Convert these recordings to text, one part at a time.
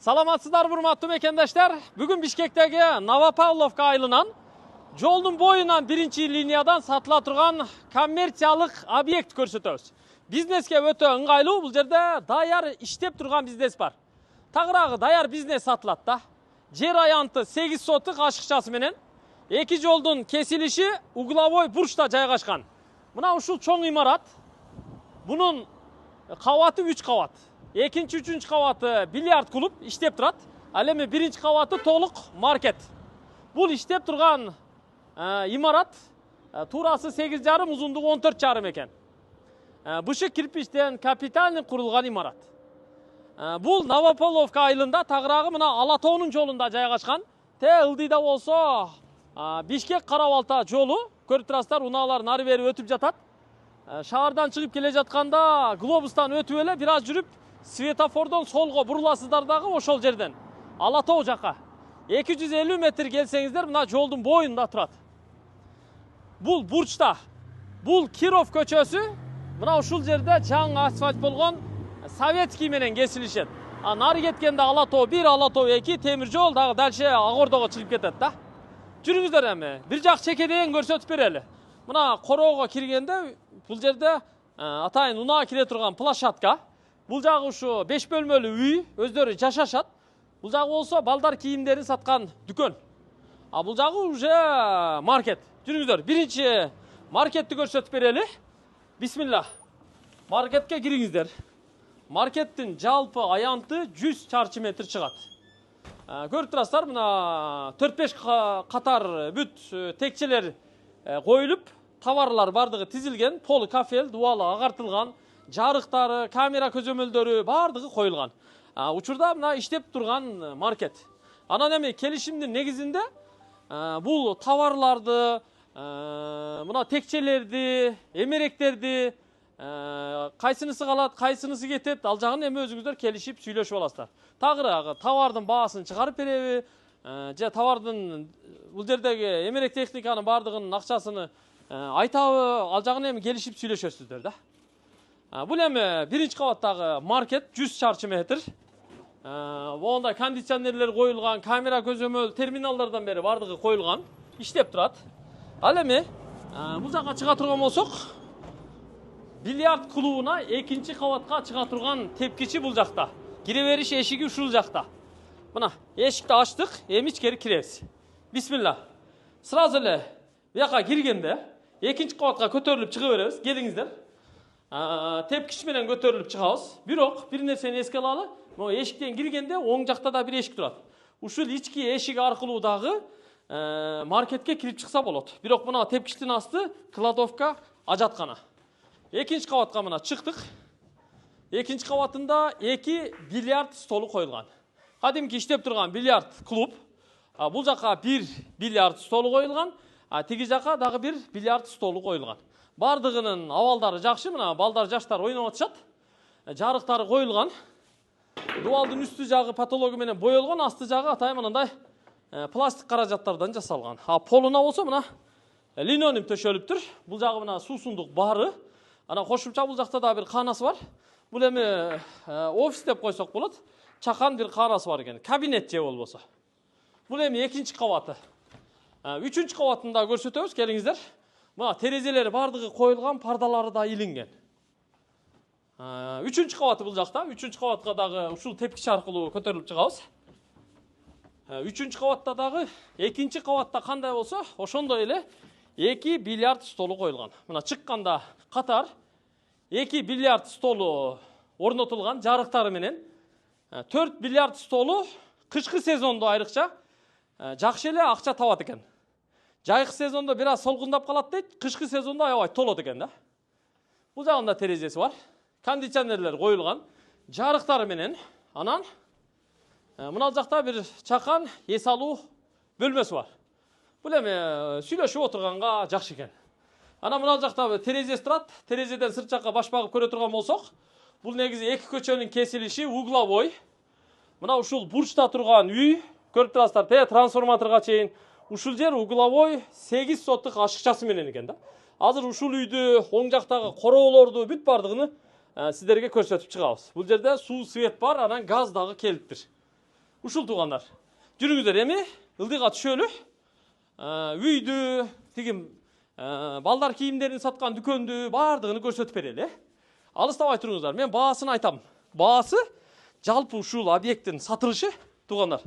Саламатсыздар, урматтуу мекендештер. Бүгүн Бишкектеги Новопавловка айылынан жолдун боюнан биринчи линиядан сатыла турган коммерциялык объект көрсөтөбүз. Бизнеске өтө ыңгайлуу, бул жерде даяр иштеп турган бизнес бар. Тагыраагы даяр бизнес сатылат да. Жер аянты 8 сотук ашыкчасы менен эки жолдун кесилиши угловой бурчта жайгашкан. Мына ушул чоң имарат. Бунун кабаты 3 кабат. Экинчи, үчүнчү кабаты бильярд клуб иштеп турат. Ал эми биринчи кабаты толук маркет. Бул иштеп турган имарат туурасы 8,5, узундугу 14,5 экен. Бышык кирпичтен капитальный курулган имарат. Бул Новопавловка айылында, тагыраагы мына Ала тоонун жолунда жайгашкан. Ылдыйда болсо Бишкек Карабалта жолу, көрүп турасыздар, унаалар нары бери өтүп жатат. Шаардан чыгып келе жатканда глобустан өтүп эле бир аз жүрүп светофордон солго буруласыздар дагы ошол жерден Ала тоо жака 250 метр келсеңиздер мына жолдун боюнда турат. Бул бурчта, бул Киров көчөсү, мына ушул жерде жаңы асфальт болгон Советский менен кесилишет. Нары кеткенде Ала тоо 1, Ала тоо 2 темир жол дагы дальше Агордого чыгып кетет да. Жүрүңүздөр эми, бир жак чекеден көрсөтүп берели. Мына короого киргенде бул жерде атайын унаа кире турган площадка. Бул жагы ушу 5 бөлмөлүү үй, өздөрү жашашат. Бул жагы болсо балдар кийимдерин саткан дүкөн. Бул жагы уже маркет. Жүрүңүздөр, биринчи маркетти көрсөтүп берели. Бисмилла. Маркетке кириңиздер. Маркеттин жалпы аянты 100 чарчы метр чыгат. Көрүп турасыздар, мына 4-5 катар бүт текчелер коюлуп, товарлар бардыгы тизилген, полу кафел, дубалы агартылган, жарыктары, камера көзөмөлдөрү бардыгы коюлган. Учурда мына иштеп турган маркет. Анан эми келишимдин негизинде бул товарларды, мына текчелерди, эмеректерди кайсынысы калат, кайсынысы кетет, ал жагын эми өзүңүздөр келишип сүйлөшүп аласыздар. Тагыраагы товардын баасын чыгарып береби, же товардын бул жердеги эмерек техниканын бардыгынын акчасыны айтабы, ал жагын эми келишип сүйлөшөсүздөр да. Бул эми биринчи кабаттагы маркет 100 чарчы метр. Монда кондиционерлер коюлган, камера көзөмөл, терминалдардан бери бардыгы коюлган, иштеп турат. Ал эми бул жакка чыга турган болсок, бильярд клубуна экинчи кабатка чыга турган тепкичи бул жакта. Кире бериш эшиги ушул жакта. Мына эшикти ачтык, эми ичкери киребиз. Бисмилла. Сразу эле бияка киргенде экинчи кабатка көтөрүлүп чыга беребиз. Келиңиздер. Тепкич менен көтөрүлүп чыгабыз. Бирок бир нерсени эске алалы. Могу эшиктен киргенде оң жакта да бир эшик турат. Ушул ички эшик аркылуу дагы маркетке кирип чыкса болот. Бирок мына тепкичтин асты кладовка, ажаткана. Экинчи кабатка мына чыктык. Экинчи кабатында 2 бильярд столу коюлган. Кадимки иштеп турган бильярд клуб. Бул жака бир бильярд столу коюлган, тиги жака дагы бир бильярд столу коюлган. Бардыгынын абалдары жакшы, мына балдар, жаштар ойноп атышат. Жарыктары коюлган. Дубалдын үстү жагы патология менен боелгон, асты жагы атайын мындай пластик каражаттардан жасалган. Полуна болсо мына линолеум төшөлүптүр. Бул жагы мына суусундук бары. Анан кошумча бул жакта да бир каанасы бар. Бул эми офис деп койсок болот. Чакан бир каанасы бар экен. Кабинет же болбосо. Бул эми экинчи кабаты. Үчүнчү кабатында көрсөтөбүз, келиңиздер. Мына терезелери бардыгы коюлган, пардалары да илинген. Үчүнчү кабаты бул жакта. Үчүнчү кабатка дагы ушул тепкич аркылуу көтөрүлүп чыгабыз. Үчүнчү кабатта дагы, экинчи кабатта кандай болсо, ошондой эле 2 бильярд столу коюлган. Мына чыкканда катар 2 бильярд столу орнотулган жарыктары менен. 4 бильярд столу кышкы сезондо айрыкча жакшы эле акча табат экен. Жайкы сезондо бир аз солгундап калат дейт, кышкы сезондо аябай толот экен да. Бул жагында терезеси бар. Кондиционерлер коюлган, жарыктары менен. Анан мына жакта бир чакан эс алуу бөлмөсү бар. Бул эми сүйлөшүп отурганга жакшы экен. Анан мына жакта терезеси турат. Терезеден сырт жакка баш багып көрө турган болсок, бул негизи эки көчөнүн кесилиши угловой. Мына ушул бурчта турган үй, көрүп турасыздар, трансформаторго чейин ушул жер угловой 8 соттук ашыкчасы менен экен да. Азыр ушул үйдү, оң жактагы короолорду бүт бардыгыны сиздерге көрсөтүп чыгабыз. Бул жерде суу, свет бар, анан газ дагы келиптир. Ушул туугандар. Жүрүңүздөр эми ылдыйга түшөлү. Үйдү, тигим балдар кийимдерин саткан дүкөндү баардыгын көрсөтүп берели. Алыстабай туруңуздар. Мен баасын айтам. Баасы жалпы ушул объекттин сатылышы туугандар.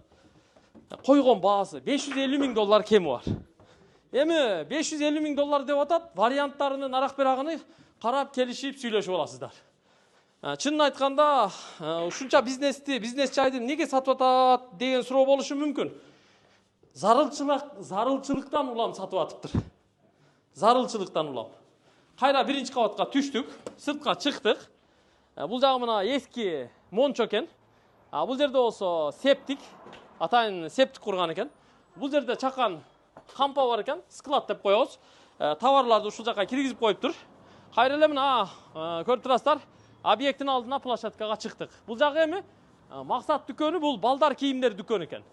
Койгон баасы $550,000 кеми бар. Эми $550,000 деп атат, варианттарынын арак берагыны карап келишип сүйлөшүп аласыздар. Чынын айтканда, ушунча бизнес жайды неге сатып атат деген суроо болушу мүмкүн. Зарылчылыктан улам сатып атыптыр. Зарылчылыктан улам. Кайра биринчи кабатка түштүк, сыртка чыктык. Бул жагы мына эски мончо экен. Бул жерде болсо септик, атайын септик курган экен. Бул жерде чакан кампа бар экен, склад деп коебуз. Товарларды ушул жака киргизип коюптур. Кайра эле мына көрүп турасыздар, объекттин алдына площадкага чыктык. Бул жагы эми максат дүкөнү, бул балдар кийимдер дүкөнү экен.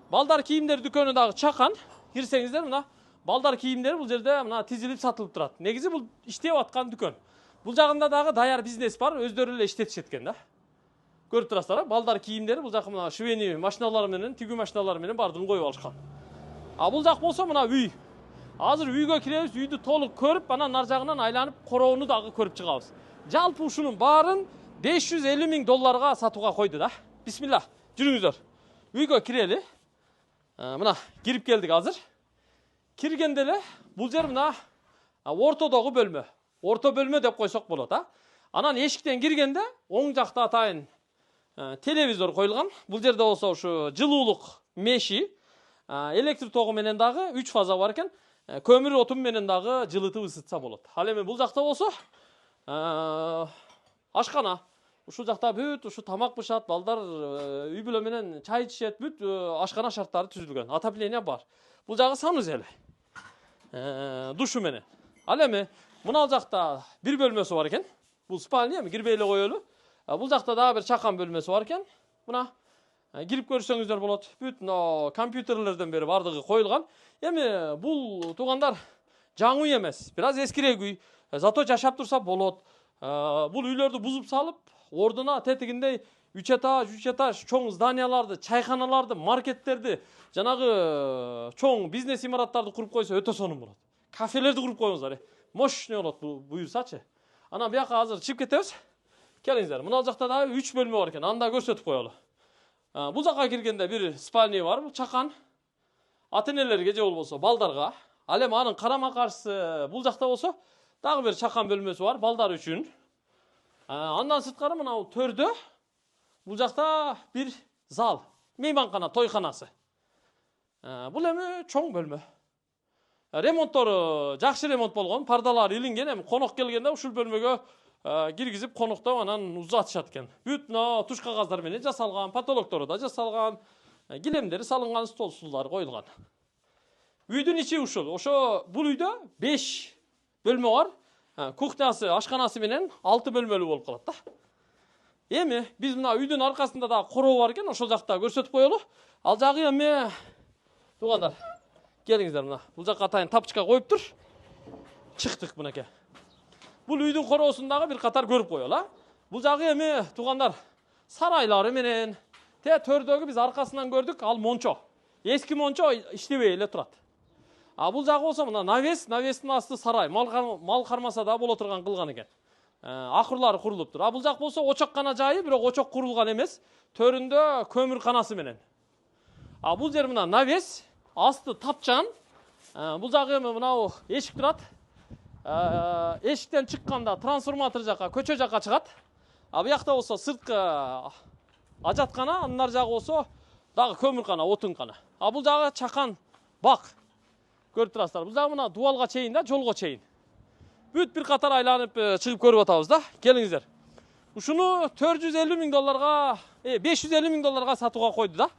Балдар кийимдер дүкөнү дагы чакан. Кирсеңиздер мына балдар кийимдери бул жерде мына тизилип сатылып турат. Негизи бул иштеп аткан дүкөн. Бул жагында дагы даяр бизнес бар, өздөрү эле иштетишет экен да. Көрүп турасыздар, балдар кийимдери бул жакка мына швейный машиналар менен, тигүү машиналары менен бардыгын коюп алышкан. Бул жак болсо мына үй. Азыр үйгө киребиз, үйдү толук көрүп, анан нар жагынан айланып короону дагы көрүп чыгабыз. Жалпы ушунун баарын $550,000 сатууга койду да. Бисмилла, жүрүңүздөр. Үйгө кирели. Мына кирип келдик азыр. Киргенде эле бул жер мына ортодогу бөлмө. Орто бөлмө деп койсок болот, Анан эшиктен киргенде оң жакта атайын телевизор коюлган. Бул жерде болсо ушу жылуулук меши, электр тогу менен дагы 3 фаза бар экен. Көмүр отун менен дагы жылытып ысытса болот. Ал эми бул жакта болсо ашкана. Ушул жакта бүт ушу тамак бышат, балдар үй бүлө менен чай ичишет, бүт ашкана шарттары түзүлгөн. Отопление бар. Бул жагы санузел. Душу менен. Ал эми мына жакта бир бөлмөсү бар экен. Бул спальня, эми кирбей эле коелу. Бул жакта дагы бир чакан бөлмөсү бар экен. Мына кирип көрсөңүздөр болот. Бүт компьютерлерден бери бардыгы коюлган. Эми бул туугандар жаңы үй эмес, бир аз эскирээк үй. Зато жашап турса болот. Бул үйлөрдү бузуп салып, ордуна тетигиндей 3 этаж чоң зданияларды, чайханаларды, маркеттерди, жанагы чоң бизнес имараттарды куруп койсо өтө сонун болот. Кафелерди куруп коюңуздар. Мощный болот буюрсачы. Анан бияка азыр чыгып кетебиз. Келиңиздер. Мына жакта да 3 бөлмө бар экен. Анда көрсөтүп коелу. Бул жака киргенде бир спальня бар, бул чакан. Ата-энелерге же болбосо балдарга. Ал эми анын карама каршысы бул жакта болсо дагы бир чакан бөлмөсү бар балдар үчүн. Андан сырткары мына төрдө бул жакта бир зал, мейманкана, тойканасы. Бул эми чоң бөлмө. Ремонттору жакшы ремонт болгон, пардалар илинген, эми конок келгенде ушул бөлмөгө киргизип коноктоп анан узатышат экен. Бүт туш кагаздар менен жасалган, потолоктору да жасалган, килемдери салынган, стол стулдар коюлган. Үйдүн ичи ушул. Ошо бул үйдө 5 бөлмө бар. Кухнясы, ашканасы менен 6 бөлмөлүү болуп калат да. Эми биз мына үйдүн аркасында да короо бар экен, ошол жакта көрсөтүп коелу. Ал жагы эми туугандар, келиңиздер мына. Бул жакка атайын тапчка коюптур. Чыктык мынакей. Бул үйдүн короосундагы бир катар көрүп коелу, Бул жагы эми туугандар сарайлары менен, төрдөгү биз аркасынан көрдүк, ал мончо. Эски мончо иштебей эле турат. Бул жагы болсо мына навестин асты сарай, мал кармаса да боло турган кылган экен. Акырлары курулуптур. Бул жак болсо очоккана жайы, бирок очок курулган эмес, төрүндө көмүр канасы менен. Бул жер мына навес, асты тапчан. Бул жагы эми мынау эшик турат. Эшиктен чыкканда трансформатор жака, көчө жака чыгат. Буякта болсо сырткы ажаткана, андан жагы болсо дагы көмүркана, отункана. Бул жагы чакан бак. Көрүп турасыздар. Бул жагы мына дуалга чейин да, жолго чейин. Бүт бир катар айланып чыгып көрүп атабыз да. Келиңиздер. Ушуну $450,000, $550,000 сатууга койду да.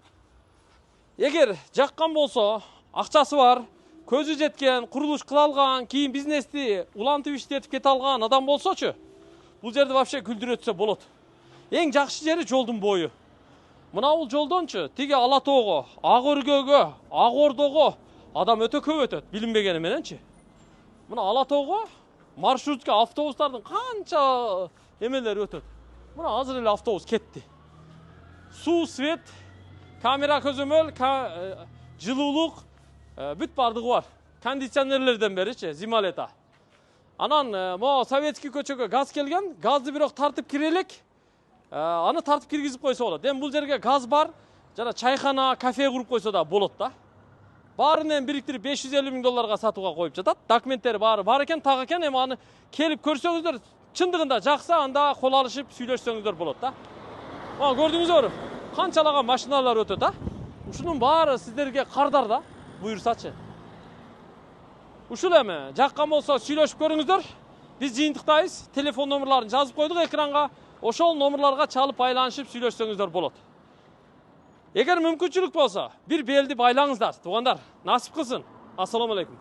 Эгер жаккан болсо, акчасы бар, көзү жеткен, курулуш кыла алган, кийин бизнести улантып иштетип кете алган адам болсочу, бул жерди вообще күлдүрөтсө болот. Эң жакшы жери жолдун бою. Мына бул жолдончу тиги Ала тоого, Ак өргөөгө, Ак Ордого адам өтө көп өтөт, билинбегени мененчи. Мына Ала тоого маршрутка автобустардын канча эмелери өтөт. Мына азыр эле автобус кетти. Суу, свет, Kamera көзөмөл, жылуулук, бүт бардыгы бар. Кондиционерлерден беричи, зима лето. Анан mo советский көчөгө газ келген, газды бирок тартып кире элек. Аны тартып киргизип койсо болот. Эми бул жерге газ бар, жана чайхана, кафе куруп койсо да болот да. Баарынан бириктирип 550 миң долларга сатууга коюп жатат. Документтери баары бар экен, так экен. Эми аны келип көрсөңүздөр, чындыгында жакса, анда кол алышып сүйлөшсөңүздөр болот да. Көрдүңүздөр, канчалаган машиналар өтөт да. Ушунун баары сиздерге кардар да, буюрсачы. Ушул эми жаккан болсо сүйлөшүп көрүңүздөр. Биз жыйынтыктайбыз. Телефон номерларын жазып койдук экранга. Ошол номерларга чалып байланышып сүйлөшсөңүздөр болот. Эгер мүмкүнчүлүк болсо, бир белди байлаңыздар, туугандар. Насип кылсын. Ассаламу алейкум.